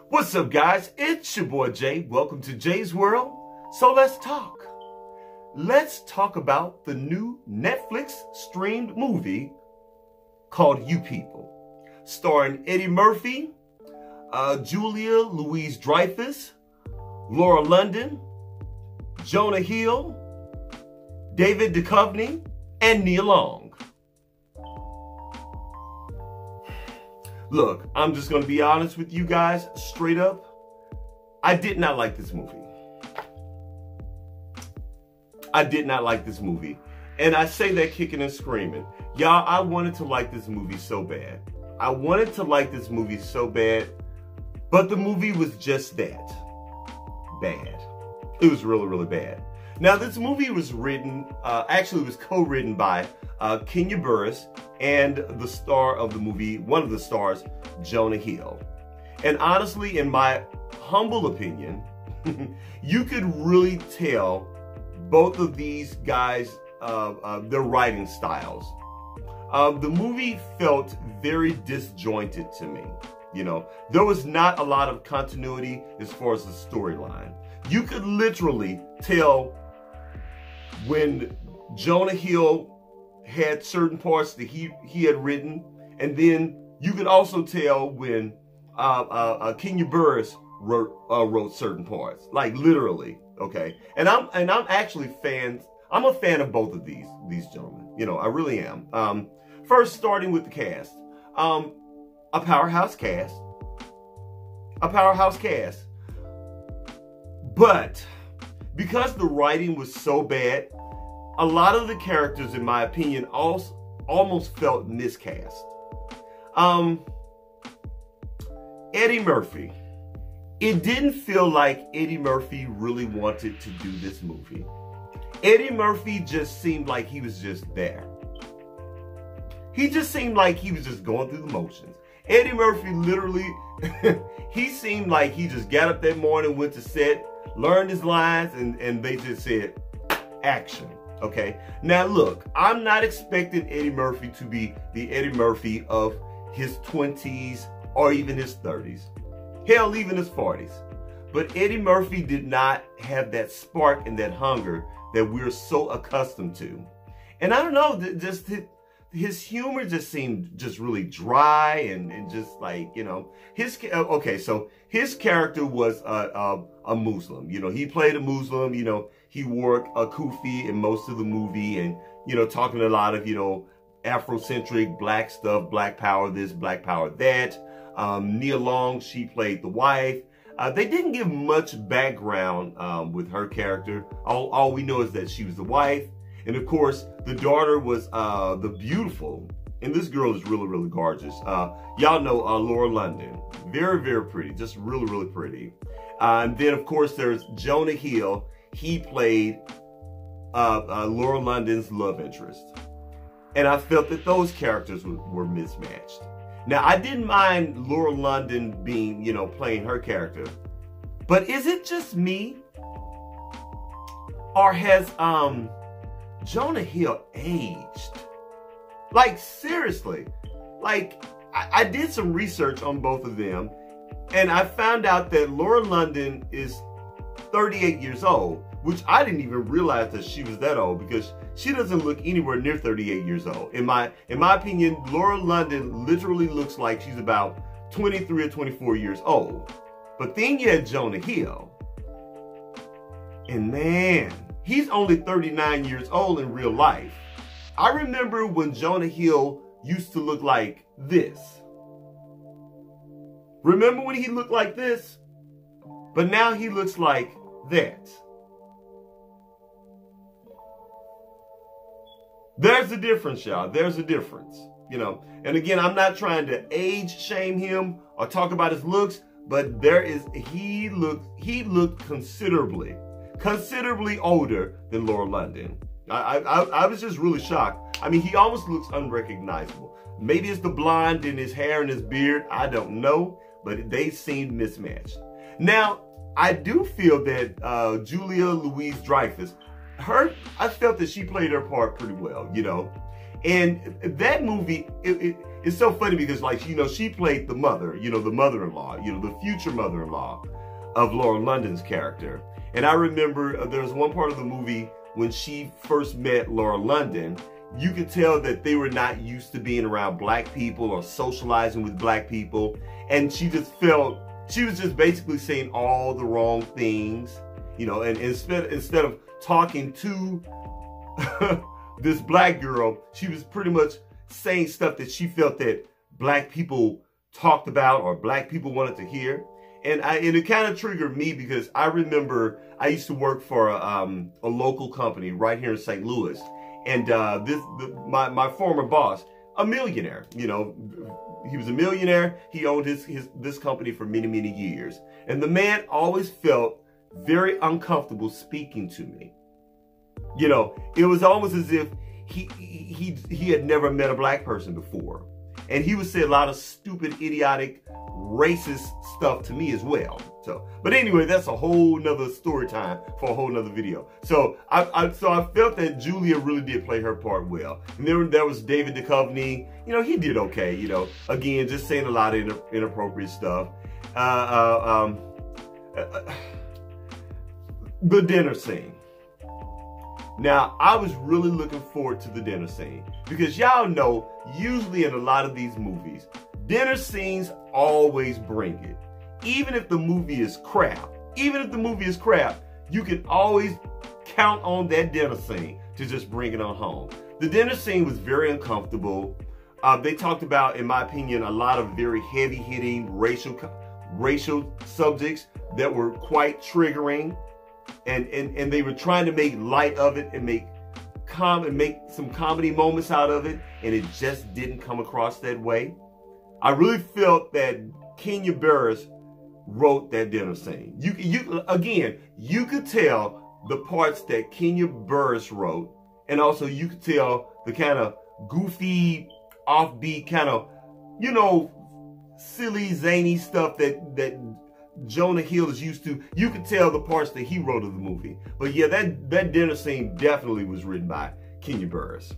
What's up, guys? It's your boy Jay. Welcome to Jay's World. So let's talk. Let's talk about the new Netflix streamed movie called You People, starring Eddie Murphy, Julia Louis-Dreyfus, Laura London, Jonah Hill, David Duchovny, and Nia Long. Look, I'm just going to be honest with you guys, straight up. I did not like this movie. I did not like this movie. And I say that kicking and screaming. Y'all, I wanted to like this movie so bad. I wanted to like this movie so bad, but the movie was just that. Bad. It was really, really bad. Now, this movie was written, actually it was co-written by Kenya Barris and the star of the movie, one of the stars, Jonah Hill. And honestly, in my humble opinion, you could really tell both of these guys, their writing styles. The movie felt very disjointed to me. You know, there was not a lot of continuity as far as the storyline. You could literally tell when Jonah Hill had certain parts that he had written, and then you could also tell when Kenya Barris wrote certain parts, like literally. Okay, and I'm actually I'm a fan of both of these gentlemen. You know, I really am. First, starting with the cast, a powerhouse cast, but because the writing was so bad, a lot of the characters, in my opinion, almost felt miscast. Eddie Murphy. It didn't feel like Eddie Murphy really wanted to do this movie. Eddie Murphy just seemed like he was just there. He just seemed like he was just going through the motions. Eddie Murphy literally, he seemed like he just got up that morning, went to set, learned his lines, and they just said, action. Okay, now look, I'm not expecting Eddie Murphy to be the Eddie Murphy of his 20s or even his 30s. Hell, even his 40s. But Eddie Murphy did not have that spark and that hunger that we're so accustomed to. And I don't know, just his humor just seemed just really dry and just like, you know, okay, so his character was a Muslim. You know, he played a Muslim, you know, he wore a kufi in most of the movie and, you know, talking a lot of, you know, Afrocentric black stuff, black power this, black power that. Nia Long, she played the wife. They didn't give much background with her character. All we know is that she was the wife. And of course, the daughter was the beautiful, and this girl is really, really gorgeous. Y'all know Laura London. Very, very pretty. Just really, really pretty. And then, of course, there's Jonah Hill. He played Laura London's love interest. And I felt that those characters were mismatched. Now, I didn't mind Laura London being, you know, playing her character. But is it just me? Or has Jonah Hill aged? Like, seriously. Like, I did some research on both of them, and I found out that Laura London is 38 years old, which I didn't even realize that she was that old, because she doesn't look anywhere near 38 years old. In my opinion, Laura London literally looks like she's about 23 or 24 years old. But then you had Jonah Hill, and man, he's only 39 years old in real life. I remember when Jonah Hill used to look like this. Remember when he looked like this? But now he looks like that. There's a difference, y'all. There's a difference, you know. And again, I'm not trying to age shame him or talk about his looks, but he looked considerably older than Laura London. I was just really shocked. I mean, he almost looks unrecognizable. Maybe it's the blonde in his hair and his beard. I don't know, but they seemed mismatched. Now, I do feel that Julia Louis-Dreyfus, I felt that she played her part pretty well, you know. And that movie, it's so funny because, like, you know, she played the mother, you know, the mother-in-law, you know, the future mother-in-law of Laura London's character. And I remember there was one part of the movie when she first met Laura London, you could tell that they were not used to being around black people or socializing with black people. And she just felt, she was just basically saying all the wrong things, you know, and instead of talking to this black girl, she was pretty much saying stuff that she felt that black people talked about or black people wanted to hear. And it kind of triggered me because I remember I used to work for a local company right here in St. Louis. And my former boss, a millionaire, you know, he was a millionaire. He owned this company for many, many years. And the man always felt very uncomfortable speaking to me. You know, it was almost as if he had never met a black person before. And he would say a lot of stupid, idiotic, racist stuff to me as well. So, but anyway, that's a whole nother story time for a whole nother video. So I felt that Julia really did play her part well. And then there was David Duchovny. You know, he did okay. You know, again, just saying a lot of inappropriate stuff. The dinner scene. Now, I was really looking forward to the dinner scene because y'all know, usually in a lot of these movies, dinner scenes always bring it. Even if the movie is crap, you can always count on that dinner scene to just bring it on home. The dinner scene was very uncomfortable. They talked about, in my opinion, a lot of very heavy-hitting racial subjects that were quite triggering. And they were trying to make light of it and make some comedy moments out of it, and it just didn't come across that way. I really felt that Kenya Barris wrote that dinner scene. You could tell the parts that Kenya Barris wrote, and also you could tell the kind of goofy, offbeat, kind of, you know, silly, zany stuff that Jonah Hill is used to. You could tell the parts that he wrote of the movie. But yeah, that dinner scene definitely was written by Kenya Barris.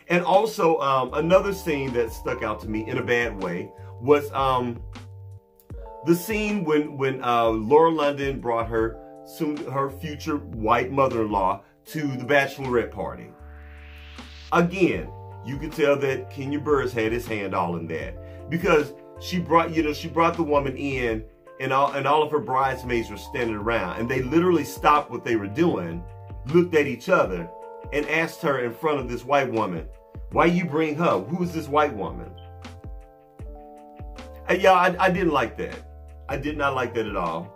And also, another scene that stuck out to me in a bad way was the scene when Laura London brought her future white mother-in-law to the bachelorette party. Again, you could tell that Kenya Barris had his hand all in that, because she brought the woman in, and all of her bridesmaids were standing around, and they literally stopped what they were doing, looked at each other, and asked her in front of this white woman, "Why you bring her? Who is this white woman?" And yeah, I didn't like that. I did not like that at all.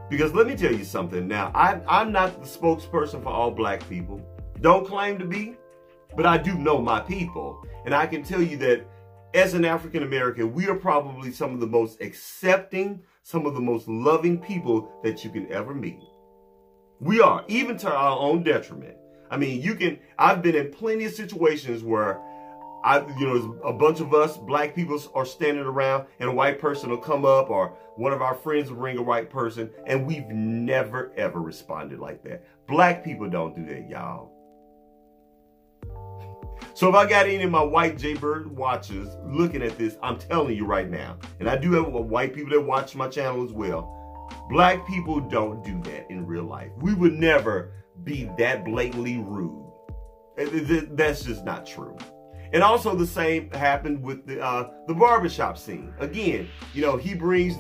Because let me tell you something. Now, I'm not the spokesperson for all black people. Don't claim to be, but I do know my people. And I can tell you that as an African American, we are probably some of the most accepting, some of the most loving people that you can ever meet. We are, even to our own detriment. I mean, I've been in plenty of situations where a bunch of us black people are standing around and a white person will come up, or one of our friends will bring a white person, and we've never ever responded like that. Black people don't do that, y'all. So if I got any of my white Jaybird watchers looking at this, I'm telling you right now, and I do have white people that watch my channel as well, black people don't do that in real life. We would never be that blatantly rude. That's just not true. And also the same happened with the barbershop scene. Again, he brings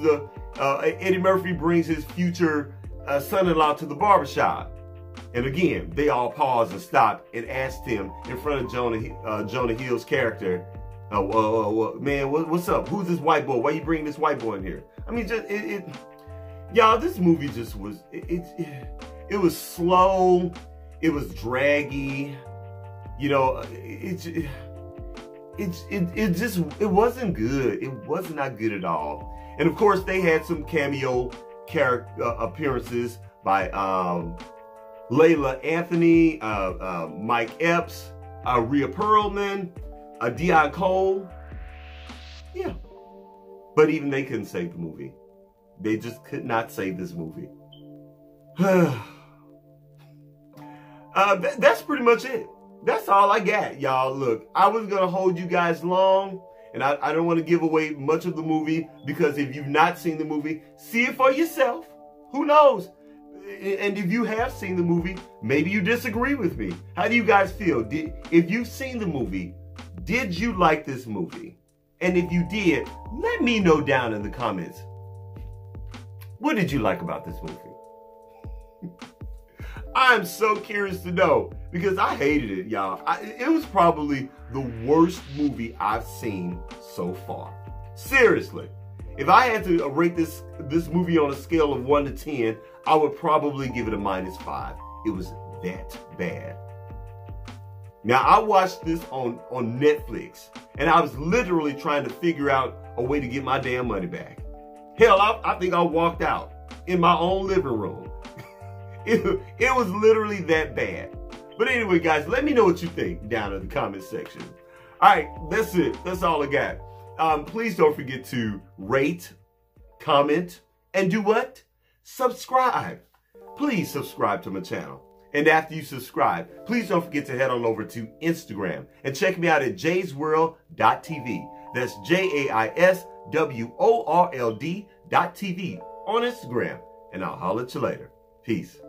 Eddie Murphy brings his future son-in-law to the barbershop. And again, they all paused and stopped and asked him in front of Jonah Hill's character, man, what's up? Who's this white boy? Why you bringing this white boy in here? I mean, y'all, this movie just was, it was slow. It was draggy. It wasn't good. It was not good at all. And of course, they had some cameo appearances by Layla Anthony, Mike Epps, Rhea Perlman, Dion Cole. Yeah. But even they couldn't save the movie. They just could not save this movie. That's pretty much it. That's all I got, y'all. Look, I was going to hold you guys long, And I don't want to give away much of the movie, because if you've not seen the movie, see it for yourself. Who knows? And if you have seen the movie, maybe you disagree with me. How do you guys feel? If you've seen the movie, did you like this movie? And if you did, let me know down in the comments. What did you like about this movie? I'm so curious to know, because I hated it, y'all. It was probably the worst movie I've seen so far. Seriously. If I had to rate this movie on a scale of 1 to 10, I would probably give it a -5. It was that bad. Now, I watched this on Netflix, and I was literally trying to figure out a way to get my damn money back. Hell, I think I walked out in my own living room. It was literally that bad. But anyway, guys, let me know what you think down in the comment section. All right, that's it. That's all I got. Please don't forget to rate, comment, and do what? Subscribe. Please subscribe to my channel. And after you subscribe, please don't forget to head on over to Instagram and check me out at jaysworld.tv. That's JAISWORLD.tv on Instagram. And I'll holler at you later. Peace.